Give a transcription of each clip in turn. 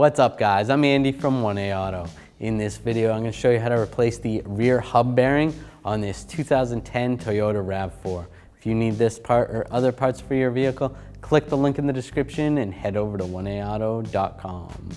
What's up guys, I'm Andy from 1A Auto. In this video I'm going to show you how to replace the rear hub bearing on this 2010 Toyota Rav4. If you need this part or other parts for your vehicle, click the link in the description and head over to 1aauto.com.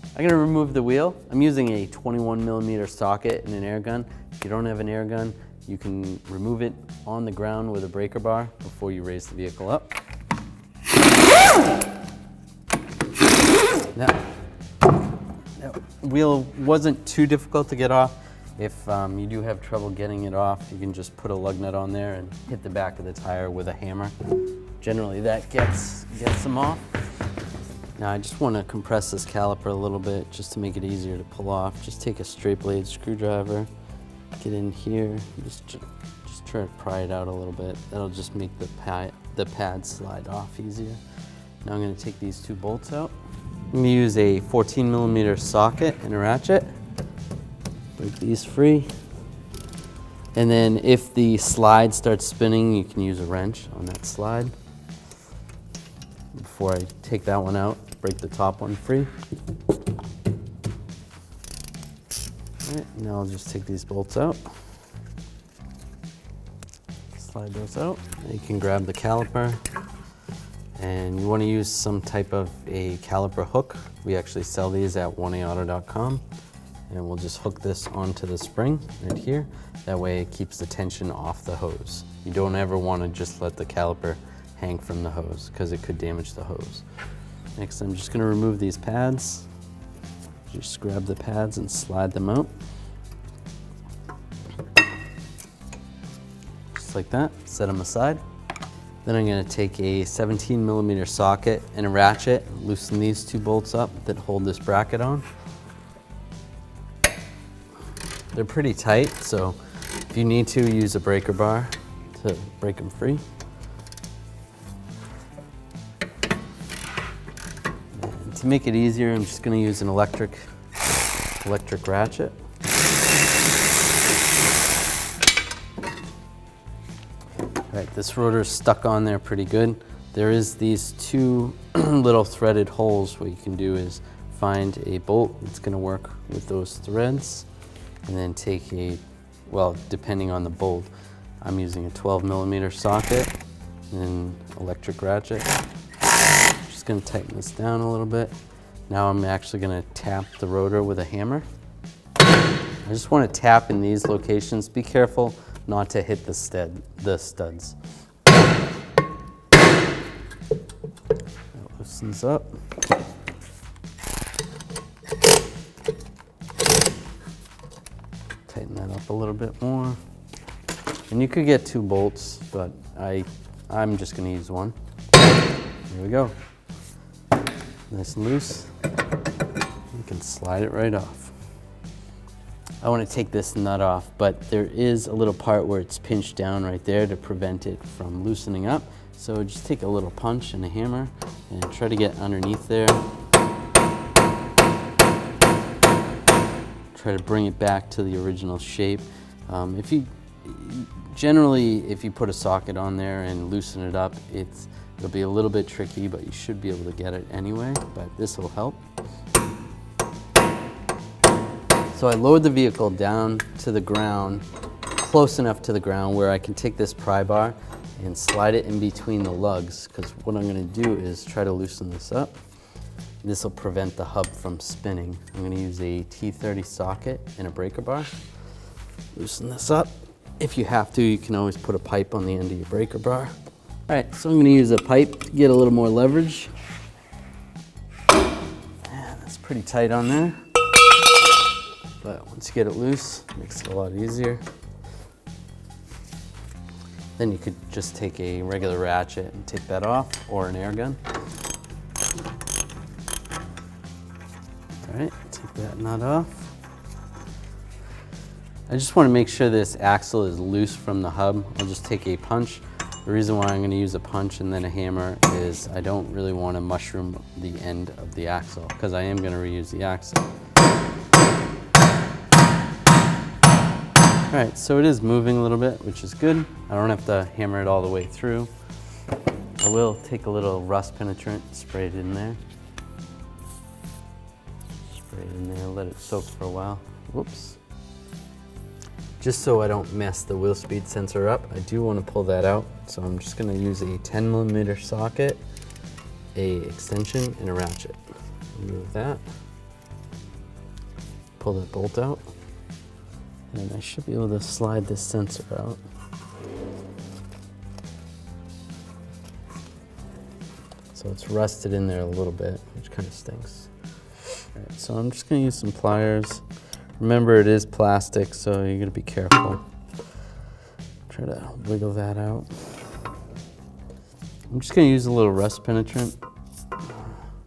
I'm going to remove the wheel. I'm using a 21mm socket and an air gun. If you don't have an air gun, you can remove it on the ground with a breaker bar before you raise the vehicle up. Now, the wheel wasn't too difficult to get off. If you do have trouble getting it off, you can just put a lug nut on there and hit the back of the tire with a hammer. Generally that gets them off. Now I just want to compress this caliper a little bit just to make it easier to pull off. Just take a straight blade screwdriver, get in here, just try to pry it out a little bit. That'll just make the pad slide off easier. Now I'm going to take these two bolts out. I'm going to use a 14mm socket and a ratchet. Break these free. And then if the slide starts spinning, you can use a wrench on that slide. Before I take that one out, break the top one free. All right, now I'll just take these bolts out. Slide those out. Now you can grab the caliper. And you want to use some type of a caliper hook. We actually sell these at 1aauto.com. And we'll just hook this onto the spring right here. That way it keeps the tension off the hose. You don't ever want to just let the caliper hang from the hose because it could damage the hose. Next, I'm just going to remove these pads. Just grab the pads and slide them out. Just like that, set them aside. Then I'm going to take a 17mm socket and a ratchet, loosen these two bolts up that hold this bracket on. They're pretty tight, so if you need to, use a breaker bar to break them free. And to make it easier, I'm just going to use an electric ratchet. All right, this rotor is stuck on there pretty good. There is these two little threaded holes. What you can do is find a bolt that's going to work with those threads, and then take a, well, depending on the bolt, I'm using a 12mm socket and electric ratchet. Just going to tighten this down a little bit. Now I'm actually going to tap the rotor with a hammer. I just want to tap in these locations. Be careful not to hit the studs. That loosens up. Tighten that up a little bit more. And you could get two bolts, but I'm just going to use one. There we go. Nice and loose. You can slide it right off. I want to take this nut off, but there is a little part where it's pinched down right there to prevent it from loosening up. So just take a little punch and a hammer and try to get underneath there. Try to bring it back to the original shape. Generally, if you put a socket on there and loosen it up, it'll be a little bit tricky, but you should be able to get it anyway, but this will help. So I lowered the vehicle down to the ground, close enough to the ground where I can take this pry bar and slide it in between the lugs, because what I'm going to do is try to loosen this up. This will prevent the hub from spinning. I'm going to use a T30 socket and a breaker bar. Loosen this up. If you have to, you can always put a pipe on the end of your breaker bar. All right, so I'm going to use a pipe to get a little more leverage. Yeah, that's pretty tight on there. But once you get it loose, it makes it a lot easier. Then you could just take a regular ratchet and take that off, or an air gun. All right, take that nut off. I just want to make sure this axle is loose from the hub. I'll just take a punch. The reason why I'm going to use a punch and then a hammer is I don't really want to mushroom the end of the axle, because I am going to reuse the axle. All right, so it is moving a little bit, which is good. I don't have to hammer it all the way through. I will take a little rust penetrant, spray it in there. Right in there, let it soak for a while. Whoops. Just so I don't mess the wheel speed sensor up, I do want to pull that out. So I'm just going to use a 10mm socket, a extension, and a ratchet. Remove that. Pull that bolt out. And I should be able to slide this sensor out. So it's rusted in there a little bit, which kind of stinks. All right, so I'm just going to use some pliers. Remember, it is plastic, so you're gonna be careful. Try to wiggle that out. I'm just gonna use a little rust penetrant.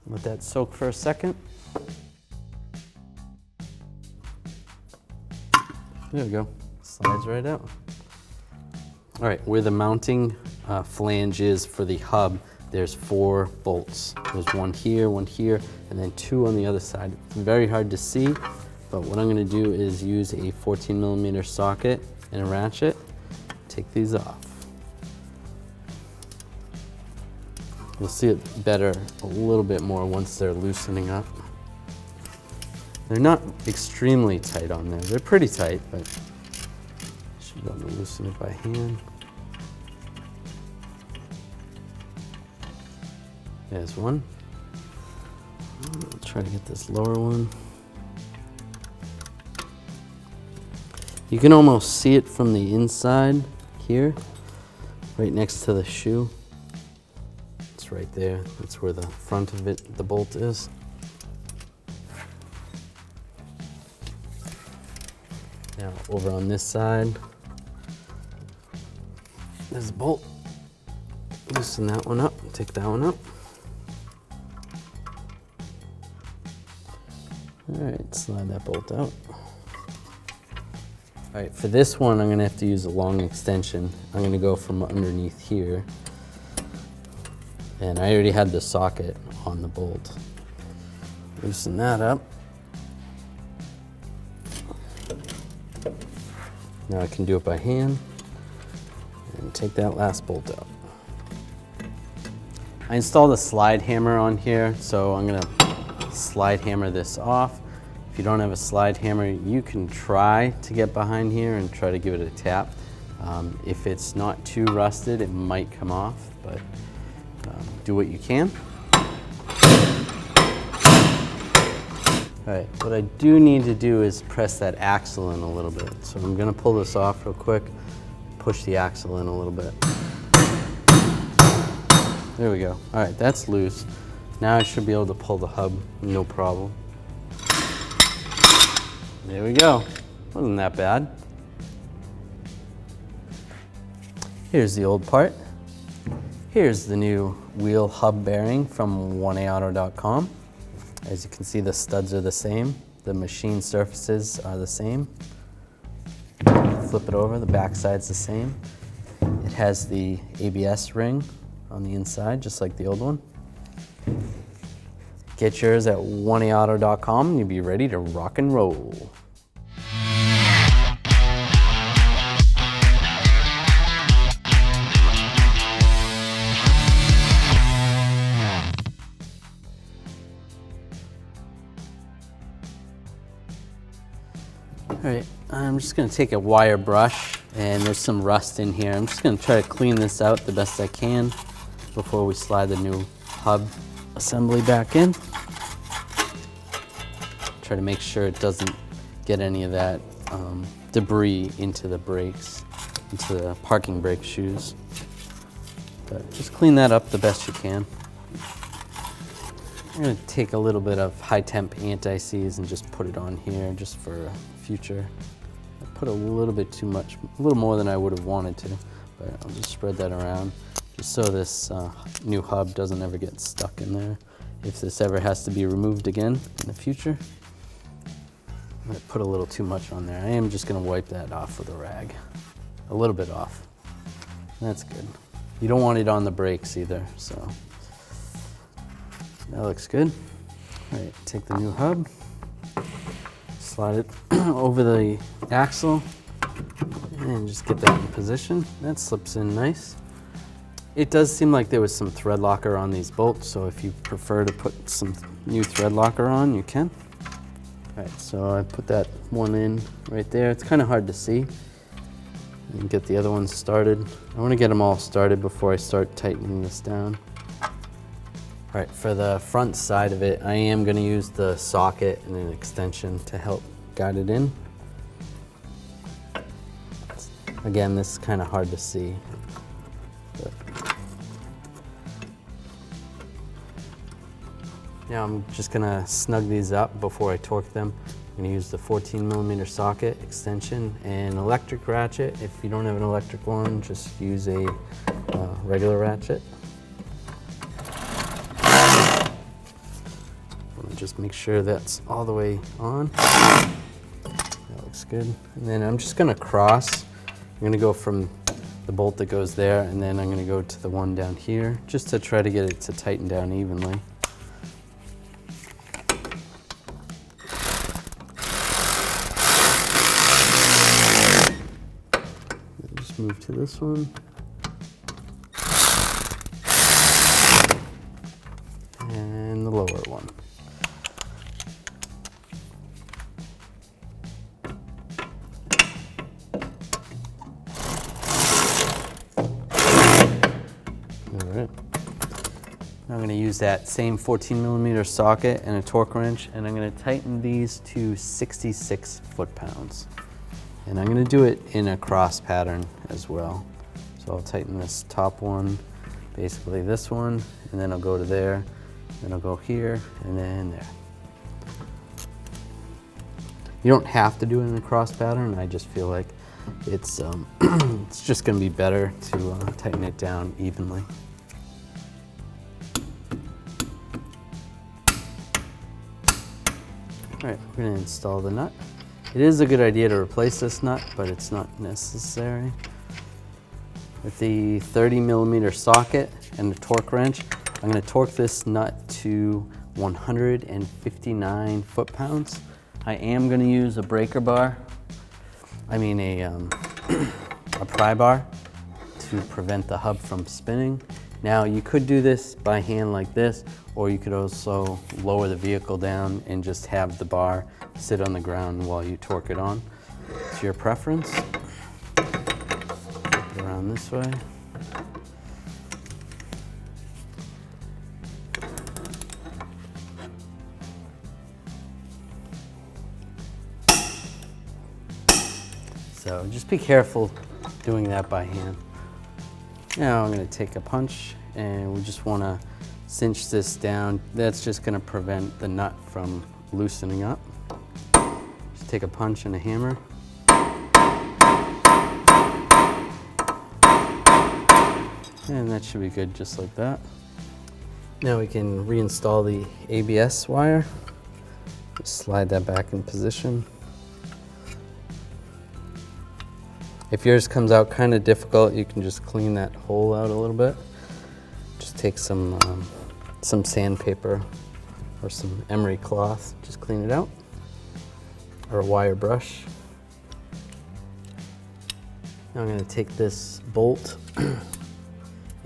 Let that soak for a second. There we go, slides right out. All right, where the mounting flange is for the hub, there's 4 bolts. There's one here, and then 2 on the other side. It's very hard to see. But what I'm going to do is use a 14mm socket and a ratchet, take these off. You'll see it better a little bit more once they're loosening up. They're not extremely tight on there. They're pretty tight, but I should be able to loosen it by hand. There's one. I'll try to get this lower one. You can almost see it from the inside here, right next to the shoe. It's right there. That's where the front of it, the bolt is. Now over on this side, there's a bolt. Loosen that one up, take that one up. All right, slide that bolt out. All right, for this one, I'm gonna have to use a long extension. I'm gonna go from underneath here. And I already had the socket on the bolt. Loosen that up. Now I can do it by hand and take that last bolt out. I installed a slide hammer on here, so I'm gonna slide hammer this off. If you don't have a slide hammer, you can try to get behind here and try to give it a tap. If it's not too rusted, it might come off, but do what you can. All right, what I do need to do is press that axle in a little bit. So I'm gonna pull this off real quick, push the axle in a little bit. There we go. All right, that's loose. Now I should be able to pull the hub, no problem. There we go. Wasn't that bad. Here's the old part. Here's the new wheel hub bearing from 1aauto.com. As you can see, the studs are the same. The machine surfaces are the same. Flip it over, the back side's the same. It has the ABS ring on the inside, just like the old one. Get yours at 1aauto.com and you'll be ready to rock and roll. All right, I'm just gonna take a wire brush, and there's some rust in here. I'm just gonna try to clean this out the best I can before we slide the new hub assembly back in. Try to make sure it doesn't get any of that debris into the brakes, into the parking brake shoes. But just clean that up the best you can. I'm gonna take a little bit of high temp anti-seize and just put it on here just for future. I put a little bit too much, a little more than I would have wanted to, but I'll just spread that around just so this new hub doesn't ever get stuck in there. If this ever has to be removed again in the future, I might put a little too much on there. I am just gonna wipe that off with a rag. A little bit off. That's good. You don't want it on the brakes either, so. That looks good. All right, take the new hub, slide it over the axle, and just get that in position. That slips in nice. It does seem like there was some thread locker on these bolts, so if you prefer to put some new thread locker on, you can. All right, so I put that one in right there. It's kind of hard to see. And get the other ones started. I want to get them all started before I start tightening this down. All right, for the front side of it, I am going to use the socket and an extension to help guide it in. Again, this is kind of hard to see. But now I'm just going to snug these up before I torque them. I'm going to use the 14mm socket extension and electric ratchet. If you don't have an electric one, just use a regular ratchet. Just make sure that's all the way on. That looks good. And then I'm just going to cross. I'm going to go from the bolt that goes there, and then I'm going to go to the one down here, just to try to get it to tighten down evenly. Just move to this one. And the lower one. I'm going to use that same 14mm socket and a torque wrench, and I'm going to tighten these to 66 foot-pounds. And I'm going to do it in a cross pattern as well. So I'll tighten this top one, basically this one, and then I'll go to there, then I'll go here, and then there. You don't have to do it in a cross pattern. I just feel like it's it's just going to be better to tighten it down evenly. All right, we're going to install the nut. It is a good idea to replace this nut, but it's not necessary. With the 30mm socket and the torque wrench, I'm going to torque this nut to 159 foot-pounds. I am going to use a breaker bar, a pry bar, to prevent the hub from spinning. Now, you could do this by hand like this, or you could also lower the vehicle down and just have the bar sit on the ground while you torque it on. It's your preference. Around this way. So just be careful doing that by hand. Now I'm going to take a punch, and we just want to cinch this down. That's just going to prevent the nut from loosening up. Just take a punch and a hammer. And that should be good just like that. Now we can reinstall the ABS wire. Just slide that back in position. If yours comes out kind of difficult, you can just clean that hole out a little bit. Just take some sandpaper or some emery cloth, just clean it out, or a wire brush. Now I'm going to take this bolt,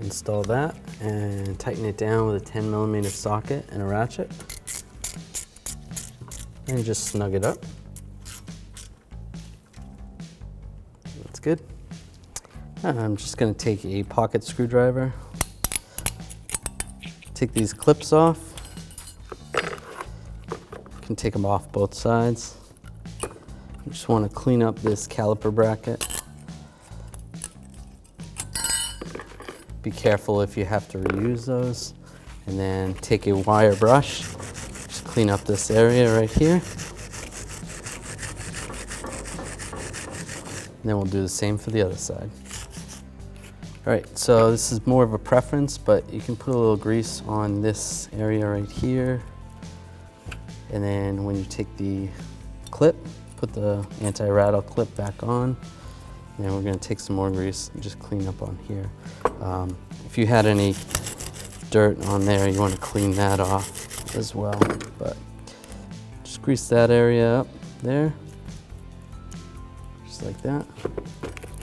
install that, and tighten it down with a 10mm socket and a ratchet, and just snug it up. That's good. I'm just going to take a pocket screwdriver, take these clips off. You can take them off both sides. You just want to clean up this caliper bracket. Be careful if you have to reuse those. And then take a wire brush, just clean up this area right here. And then we'll do the same for the other side. All right, so this is more of a preference, but you can put a little grease on this area right here. And then when you take the clip, put the anti-rattle clip back on. And then we're gonna take some more grease and just clean up on here. If you had any dirt on there, you wanna clean that off as well. But just grease that area up there. Just like that.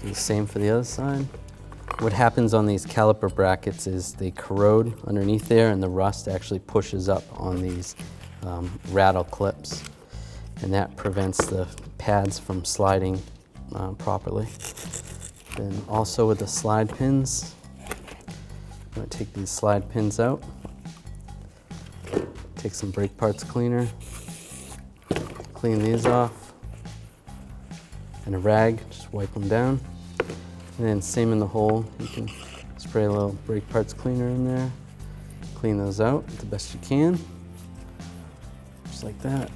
Do the same for the other side. What happens on these caliper brackets is they corrode underneath there, and the rust actually pushes up on these rattle clips. and that prevents the pads from sliding properly. Then also with the slide pins, I'm going to take these slide pins out, take some brake parts cleaner, clean these off, and a rag, just wipe them down. And then same in the hole, you can spray a little brake parts cleaner in there, clean those out the best you can, just like that.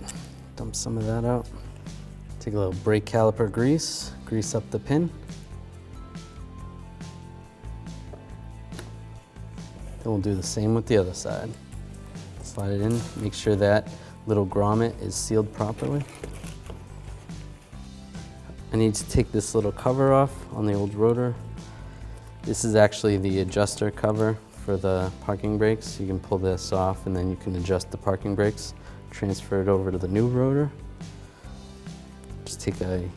Dump some of that out. Take a little brake caliper grease, grease up the pin. Then we'll do the same with the other side. Slide it in, make sure that little grommet is sealed properly. I need to take this little cover off on the old rotor. This is actually the adjuster cover for the parking brakes. You can pull this off and then you can adjust the parking brakes, transfer it over to the new rotor. Just take a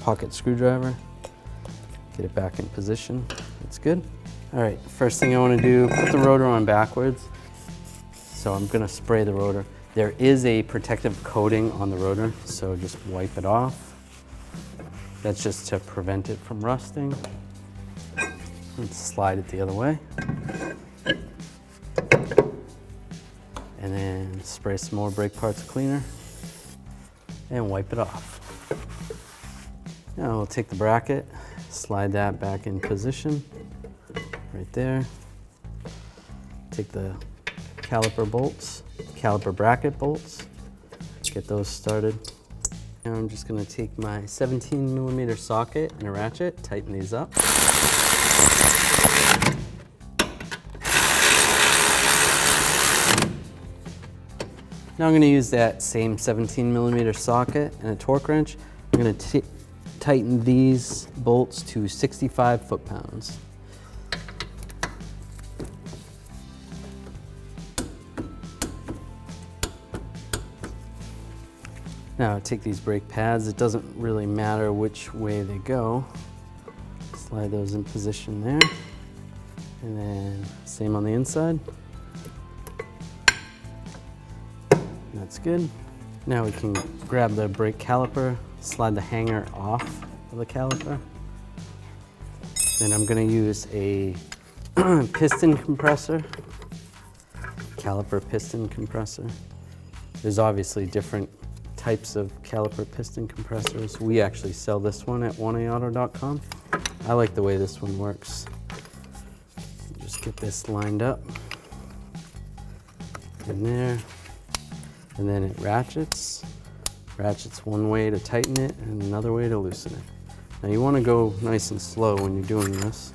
pocket screwdriver, get it back in position. That's good. All right, first thing I want to do, put the rotor on backwards. So I'm going to spray the rotor. There is a protective coating on the rotor, so just wipe it off. That's just to prevent it from rusting. And slide it the other way. And then spray some more brake parts cleaner and wipe it off. Now we'll take the bracket, slide that back in position, right there. Take the caliper bolts, caliper bracket bolts, get those started. Now I'm just going to take my 17mm socket and a ratchet, tighten these up. Now I'm going to use that same 17mm socket and a torque wrench. I'm going to tighten these bolts to 65 foot-pounds. Now take these brake pads. It doesn't really matter which way they go. Slide those in position there. And then same on the inside. That's good. Now we can grab the brake caliper, slide the hanger off of the caliper. Then I'm going to use a piston compressor, caliper piston compressor. There's obviously different types of caliper piston compressors. We actually sell this one at 1aauto.com. I like the way this one works. Just get this lined up in there, and then it ratchets. Ratchets one way to tighten it and another way to loosen it. Now you want to go nice and slow when you're doing this.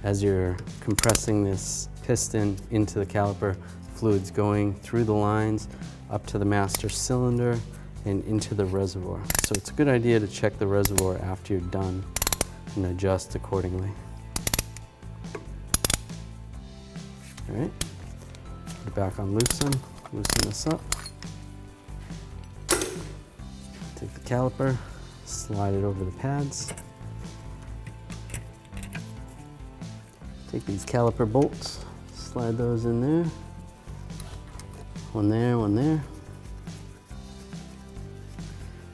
As you're compressing this piston into the caliper, fluid's going through the lines, up to the master cylinder, and into the reservoir. So it's a good idea to check the reservoir after you're done and adjust accordingly. All right, put it back on loosen this up. Take the caliper, slide it over the pads. Take these caliper bolts, slide those in there. One there, one there.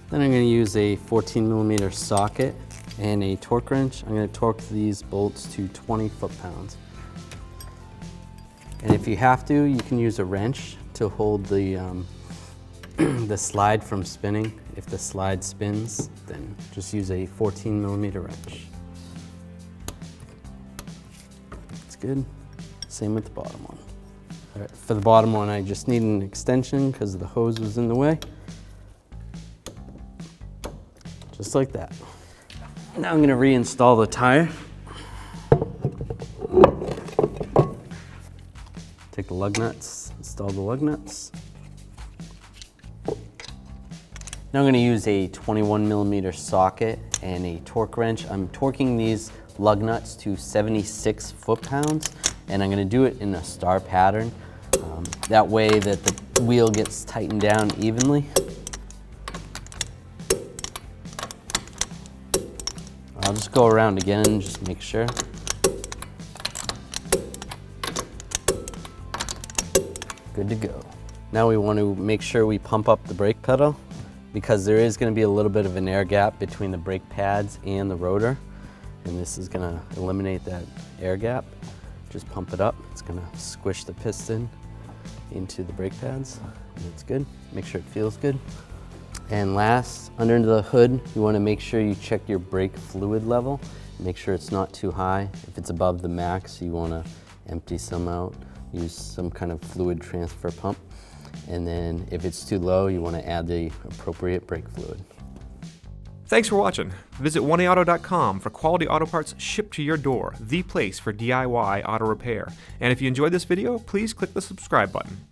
Then I'm going to use a 14mm socket and a torque wrench. I'm going to torque these bolts to 20 foot-pounds. And if you have to, you can use a wrench to hold the the slide from spinning. If the slide spins, then just use a 14mm wrench. That's good. Same with the bottom one. All right, for the bottom one, I just need an extension because the hose was in the way. Just like that. Now I'm going to reinstall the tire. Take the lug nuts, install the lug nuts. Now I'm going to use a 21mm socket and a torque wrench. I'm torquing these lug nuts to 76 foot-pounds, and I'm going to do it in a star pattern. That way that the wheel gets tightened down evenly. I'll just go around again and just make sure. Good to go. Now we want to make sure we pump up the brake pedal, because there is going to be a little bit of an air gap between the brake pads and the rotor, and this is going to eliminate that air gap. Just pump it up. It's going to squish the piston into the brake pads. That's good. Make sure it feels good. And last, under the hood, you want to make sure you check your brake fluid level. Make sure it's not too high. If it's above the max, you want to empty some out. Use some kind of fluid transfer pump. And then if it's too low, you want to add the appropriate brake fluid. Thanks for watching. Visit 1AAuto.com for quality auto parts shipped to your door, the place for DIY auto repair. And if you enjoyed this video, please click the subscribe button.